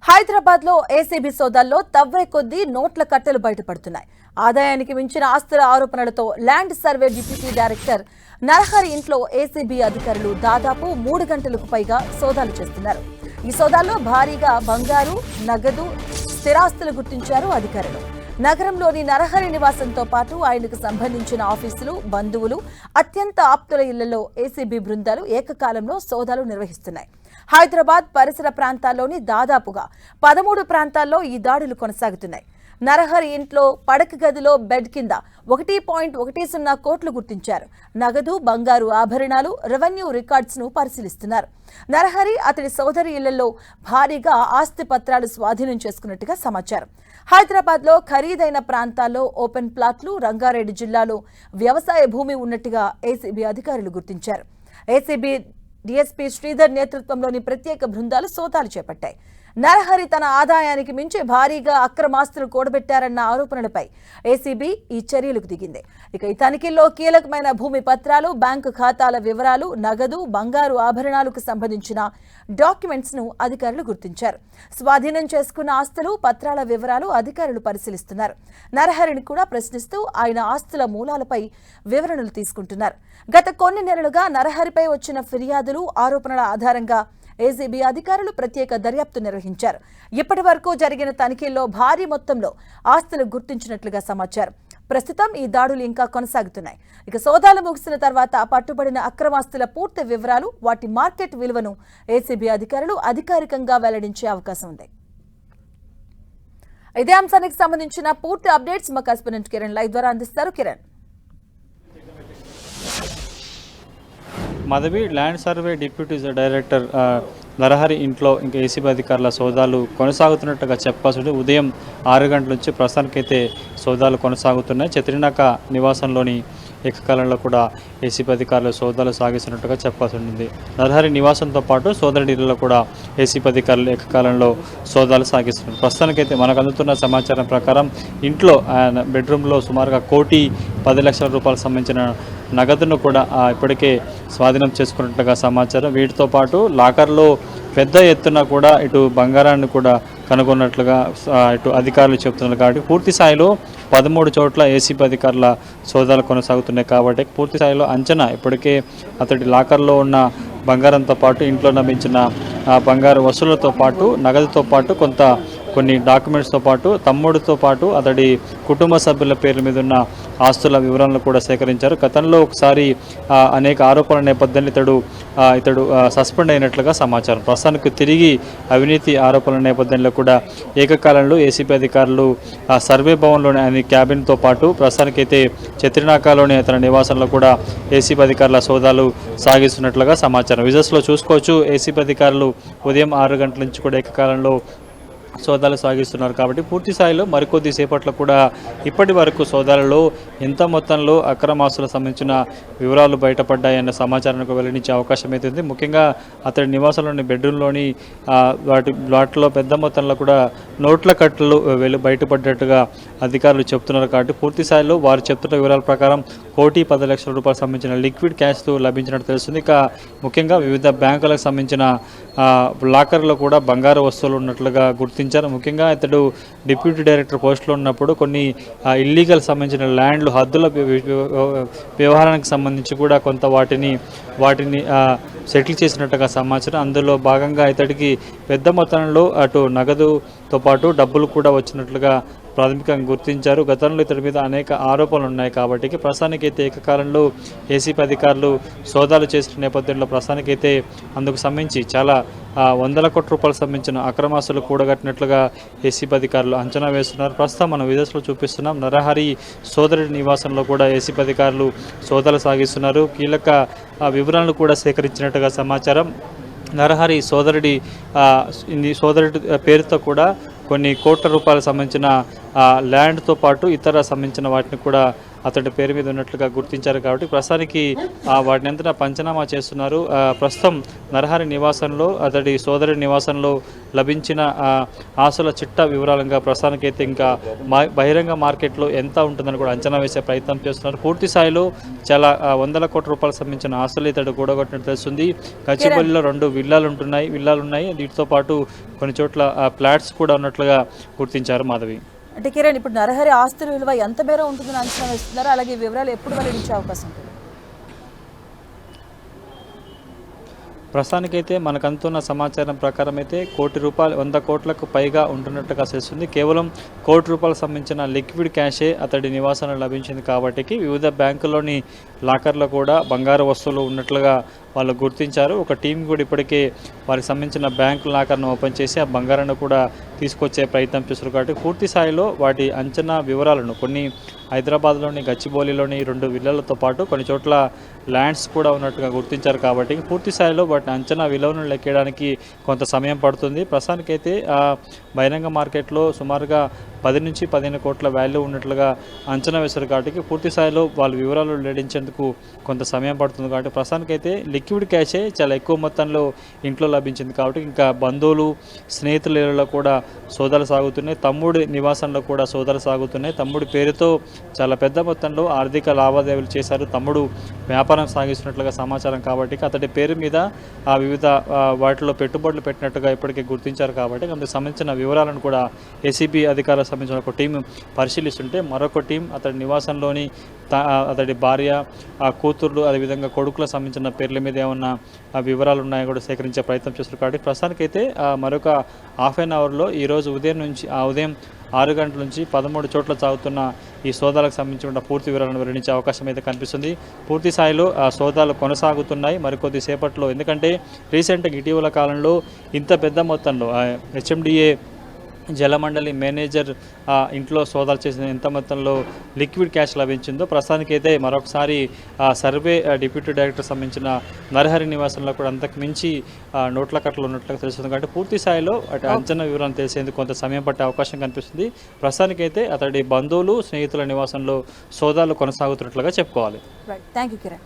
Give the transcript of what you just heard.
హైదరాబాద్ లో ఏసీబీ సోదాల్లో తవ్వే కొద్దీ నోట్ల కట్టలు బయటపడుతున్నాయి. ఆదాయానికి మించిన ఆస్తుల ఆరోపణలతో land survey deputy director Narahari ఇంట్లో ఏసీబీ అధికారులు దాదాపు 3 గంటలకు పైగా సోదాలు చేస్తున్నారు. ఈ సోదాల్లో భారీగా బంగారు, నగదు, స్థిరాస్తులు గుర్తించారు అధికారులు. నగరంలోని నరహరి నివాసంతో పాటు ఆయనకు సంబంధించిన ఆఫీసులు, బంధువులు, అత్యంత ఆప్తుల ఇళ్లలో ఏసీబీ బృందాలు ఏకకాలంలో సోదాలు నిర్వహిస్తున్నాయి. హైదరాబాద్ పరిసర ప్రాంతాల్లోని దాదాపుగా 13 ప్రాంతాల్లో ఈ దాడులు కొనసాగుతున్నాయి. నరహరి ఇంట్లో పడక గదిలో బెడ్ కింద 1.10 కోట్లు గుర్తించారు. నగదు, బంగారు ఆభరణాలు, రెవెన్యూ రికార్డ్స్ ను పరిశీలిస్తున్నారు. నరహరి, అతడి సోదరి ఇళ్లలో భారీగా ఆస్తి పత్రాలు స్వాధీనం చేసుకున్నట్టుగా సమాచారం. హైదరాబాద్ లో ఖరీదైన ప్రాంతాల్లో ఓపెన్ ప్లాట్లు, రంగారెడ్డి జిల్లాలో వ్యవసాయ భూమి ఉన్నట్టుగా ఏసీబీ అధికారులు గుర్తించారు. ఏసీబీ డీఎస్పీ శ్రీధర్ నేతృత్వంలోని ప్రత్యేక బృందాలు సోదాలు చేపట్టాయి. నరహరి తన ఆదాయానికి మించి భారీగా అక్రమాస్తులు కూడబెట్టారన్న ఆరోపణలపై ఏసీబీ ఈ చర్యలకు దిగింది. ఇక ఈ తనిఖీల్లో కీలకమైన భూమి పత్రాలు, బ్యాంకు ఖాతాల వివరాలు, నగదు, బంగారు ఆభరణాలకు సంబంధించిన డాక్యుమెంట్స్ ను అధికారులు గుర్తించారు. స్వాధీనం చేసుకున్న ఆస్తులు, పత్రాల వివరాలు అధికారులు పరిశీలిస్తున్నారు. నరహరిని కూడా ప్రశ్నిస్తూ ఆయన ఆస్తుల మూలాలపై వివరణలు తీసుకుంటున్నారు. గత కొన్ని నెలలుగా నరహరిపై వచ్చిన ఫిర్యాదులు, ఆరోపణల ఆధారంగా ఏసీబీ అధికారులు ప్రత్యేక దర్యాప్తు నిర్వహించారు. ఇప్పటి వరకు జరిగిన తనిఖీల్లో భారీ మొత్తంలో ఆస్తులు గుర్తించినట్లుగా సమాచారం. ప్రస్తుతం ఈ దాడులు ఇంకా కొనసాగుతున్నాయి. ఇక సోదాలు ముగిసిన తర్వాత పట్టుబడిన అక్రమాస్తుల పూర్తి వివరాలు, వాటి మార్కెట్ విలువను ఏసీబీ అధికారులు అధికారికంగా వెల్లడించే అవకాశం ఉంది. ఇదే అంశానికి సంబంధించిన పూర్తి అప్డేట్స్ మా కరెస్పాండెంట్ కిరణ్ లైవ్ ద్వారా అందిస్తారు. Kiran, Madhavi land survey deputy director Narahari ఇంట్లో ఇంకా ఏసీబీ అధికారుల సోదాలు కొనసాగుతున్నట్టుగా చెప్పాల్సి ఉదయం 6 గంటల నుంచి ప్రస్తుతానికైతే సోదాలు కొనసాగుతున్నాయి. చత్రినాక నివాసంలోని ఏకకాలంలో కూడా ఏసీబీ అధికారులు సోదాలు సాగిస్తున్నట్టుగా చెప్పాల్సి ఉంటుంది. నరహరి నివాసంతో పాటు సోదరుడి ఇళ్లలో కూడా ఏసీబీ అధికారులు ఏకకాలంలో సోదాలు సాగిస్తున్నారు. ప్రస్తుతానికైతే మనకు అందుతున్న సమాచారం ప్రకారం ఇంట్లో బెడ్రూమ్లో సుమారుగా 1,10,00,000 రూపాయలకు సంబంధించిన నగదును కూడా ఇప్పటికే స్వాధీనం చేసుకున్నట్టుగా సమాచారం. వీటితో పాటు లాకర్లో పెద్ద ఎత్తున కూడా ఇటు బంగారాన్ని కూడా కనుగొన్నట్లుగా ఇటు అధికారులు చెబుతున్నారు. కాబట్టి పూర్తి స్థాయిలో 13 చోట్ల ఏసీబీ అధికారుల సోదాలు కొనసాగుతున్నాయి. కాబట్టి పూర్తి స్థాయిలో అంచనా ఇప్పటికే అతడి లాకర్లో ఉన్న బంగారంతో పాటు ఇంట్లో లభించిన బంగారు వస్తువులతో పాటు నగదుతో పాటు కొన్ని డాక్యుమెంట్స్తో పాటు తమ్ముడితో పాటు అతడి కుటుంబ సభ్యుల పేర్ల మీద ఉన్న ఆస్తుల వివరాలను కూడా సేకరించారు. గతంలో ఒకసారి అనేక ఆరోపణల నేపథ్యంలో ఇతడు సస్పెండ్ అయినట్లుగా సమాచారం. ప్రస్తుతానికి తిరిగి అవినీతి ఆరోపణల నేపథ్యంలో కూడా ఏకకాలంలో ఏసీబీ అధికారులు సర్వే భవన్లోని ఆయన క్యాబిన్తో పాటు ప్రస్తుతానికైతే చత్రినాకాలోని తన నివాసంలో కూడా ఏసీబీ అధికారుల సోదాలు సాగిస్తున్నట్లుగా సమాచారం. విజువల్స్లో చూసుకోవచ్చు. ఏసీబీ అధికారులు ఉదయం 6 గంటల నుంచి కూడా ఏకకాలంలో సోదాలు సాగిస్తున్నారు. కాబట్టి పూర్తి స్థాయిలో మరికొద్ది సేపట్లో కూడా ఇప్పటి వరకు సోదాలలో ఎంత మొత్తంలో అక్రమాస్తులకు సంబంధించిన వివరాలు బయటపడ్డాయన్న సమాచారానికి వెల్లడించే అవకాశం అయితే ఉంది. ముఖ్యంగా అతడి నివాసంలోని బెడ్రూమ్లోని వాటిలో పెద్ద మొత్తంలో కూడా నోట్ల కట్టలు బయటపడ్డట్టుగా అధికారులు చెప్తున్నారు. కాబట్టి పూర్తి స్థాయిలో వారు చెప్తున్న వివరాల ప్రకారం 1,10,00,000 రూపాయలకు సంబంధించిన లిక్విడ్ క్యాష్ లభించినట్టు తెలుస్తుంది. ఇక ముఖ్యంగా వివిధ బ్యాంకులకు సంబంధించిన లాకర్లో కూడా బంగారు వస్తువులు ఉన్నట్లుగా గుర్తించారు. ముఖ్యంగా ఇతడు డిప్యూటీ డైరెక్టర్ పోస్టులో ఉన్నప్పుడు కొన్ని ఇల్లీగల్ సంబంధించిన ల్యాండ్లు, హద్దుల వ్యవహారానికి సంబంధించి కూడా కొంత వాటిని సెటిల్ చేసినట్టుగా సమాచారం. అందులో భాగంగా ఇతడికి పెద్ద మొత్తంలో అటు నగదుతో పాటు డబ్బులు కూడా వచ్చినట్లుగా ప్రాథమికంగా గుర్తించారు. గతంలో ఇతడి మీద అనేక ఆరోపణలు ఉన్నాయి. కాబట్టి ప్రస్తుతానికైతే ఏకకాలంలో ఏసీబీ అధికారులు సోదాలు చేసిన నేపథ్యంలో ప్రస్తుతానికైతే అందుకు సంబంధించి చాలా 100 కోట్ల రూపాయలకు సంబంధించిన అక్రమాస్తులు కూడగట్టినట్లుగా ఏసీబీ అధికారులు అంచనా వేస్తున్నారు. ప్రస్తుతం మనం విజువల్స్లో చూపిస్తున్నాం. నరహరి సోదరుడి నివాసంలో కూడా ఏసీబీ అధికారులు సోదాలు సాగిస్తున్నారు. కీలక వివరాలను కూడా సేకరించినట్టుగా సమాచారం. నరహరి సోదరుడి పేరుతో కూడా కొన్ని కోట్ల రూపాయలకు సంబంధించిన ల్యాండ్తో పాటు ఇతర సంబంధించిన వాటిని కూడా అతడి పేరు మీద ఉన్నట్లుగా గుర్తించారు కాబట్టి ప్రస్తుతానికి వాటిని అంతా పంచనామా చేస్తున్నారు. ప్రస్తుతం నరహరి నివాసంలో అతడి సోదరి నివాసంలో లభించిన ఆస్తుల చిట్టా వివరాలుగా ప్రస్తుతానికైతే ఇంకా బహిరంగ మార్కెట్లో ఎంత ఉంటుందని కూడా అంచనా వేసే ప్రయత్నం చేస్తున్నారు. పూర్తి స్థాయిలో చాలా వందల కోట్ల రూపాయలకు సంబంధించిన ఆస్తులు ఇతడు కూడగొట్టినట్టు తెలుస్తుంది. గచ్చిబౌలిలో 2 విల్లాలు ఉన్నాయి. వీటితో పాటు కొన్ని చోట్ల ఫ్లాట్స్ కూడా ఉన్నట్లుగా గుర్తించారు మాధవి. అంటే కిరణ్, ఇప్పుడు నరహరి ఆస్తుల విలువ ఎంత మేర ఉంటుందని అంచనా వేస్తున్నారు? అలాగే వివరాలు ఎప్పుడు వెల్లడించే అవకాశం ఉంటుంది? ప్రస్తుతానికైతే మనకంతున్న సమాచారం ప్రకారం అయితే ₹1,00,00,000 100 కోట్లకు పైగా ఉంటున్నట్టుగా తెలుస్తుంది. కేవలం ₹1,00,00,000 సంబంధించిన లిక్విడ్ క్యాషే అతడి నివాసంలో లభించింది కాబట్టి వివిధ బ్యాంకుల్లోని లాకర్లో కూడా బంగారు వస్తువులు ఉన్నట్లుగా వాళ్ళు గుర్తించారు. ఒక టీం కూడా ఇప్పటికే వారికి సంబంధించిన బ్యాంకు లాకర్ను ఓపెన్ చేసి ఆ బంగారాన్ని కూడా తీసుకొచ్చే ప్రయత్నం చేస్తారు కాబట్టి పూర్తి స్థాయిలో వాటి అంచనా వివరాలను కొన్ని హైదరాబాద్లోని గచ్చిబౌలిలోని 2 విల్లాలతో పాటు కొన్ని చోట్ల ల్యాండ్స్ కూడా ఉన్నట్టుగా గుర్తించారు కాబట్టి పూర్తి స్థాయిలో వాటి అంచనా విలువను లెక్కడానికి కొంత సమయం పడుతుంది. ప్రస్తుతానికైతే బహిరంగ మార్కెట్లో సుమారుగా 10 నుంచి 15 కోట్ల వాల్యూ ఉన్నట్లుగా అంచనా వేశారు కాబట్టి పూర్తి స్థాయిలో వాళ్ళ వివరాలు వెల్లడించేందుకు కొంత సమయం పడుతుంది కాబట్టి ప్రస్తుతానికైతే లిక్విడ్ క్యాషే చాలా ఎక్కువ మొత్తంలో ఇంట్లో లభించింది కాబట్టి ఇంకా బంధువులు స్నేహితులలో కూడా సోదాలు సాగుతున్నాయి. తమ్ముడి నివాసంలో కూడా సోదాలు సాగుతున్నాయి. తమ్ముడి పేరుతో చాలా పెద్ద మొత్తంలో ఆర్థిక లావాదేవీలు చేశారు. తమ్ముడు వ్యాపారం సాగిస్తున్నట్లుగా సమాచారం కాబట్టి అతడి పేరు మీద వివిధ వాటిలో పెట్టుబడులు పెట్టినట్టుగా ఇప్పటికే గుర్తించారు కాబట్టి అందుకు సంబంధించిన వివరాలను కూడా ఏసీబీ అధికారులకు సంబంధించిన ఒక టీం పరిశీలిస్తుంటే మరొక టీం అతడి నివాసంలోని అతడి భార్య కూతుర్లు అదేవిధంగా కొడుకులకు సంబంధించిన పేర్ల మీద ఏమన్నా వివరాలు ఉన్నాయో కూడా సేకరించే ప్రయత్నం చేస్తున్నారు కాబట్టి ప్రస్తుతానికైతే మరొక హాఫ్ అన్ అవర్లో ఈరోజు ఉదయం 6 గంటల నుంచి 13 చోట్ల సాగుతున్న ఈ సోదాలకు సంబంధించిన పూర్తి వివరాలను వెల్లడించే అవకాశం అయితే కనిపిస్తుంది. పూర్తి స్థాయిలో సోదాలు కొనసాగుతున్నాయి మరికొద్ది సేపట్లో. ఎందుకంటే రీసెంట్గా ఇటీవల కాలంలో ఇంత పెద్ద మొత్తంలో హెచ్ఎండిఏ జలమండలి మేనేజర్ ఇంట్లో సోదాలు చేసిన ఎంత మొత్తంలో లిక్విడ్ క్యాష్ లభించిందో ప్రస్తుతానికైతే మరొకసారి సర్వే డిప్యూటీ డైరెక్టర్ సంబంధించిన నరహరి నివాసంలో కూడా అంతకు మించి నోట్ల కట్టలు ఉన్నట్లుగా తెలుస్తుంది కాబట్టి పూర్తి స్థాయిలో అంచనా వివరాలు తెలిసేందుకు కొంత సమయం పట్టే అవకాశం కనిపిస్తుంది. ప్రస్తుతానికైతే అతడి బంధువులు స్నేహితుల నివాసంలో సోదాలు కొనసాగుతున్నట్లుగా చెప్పుకోవాలి. Thank you Kiran.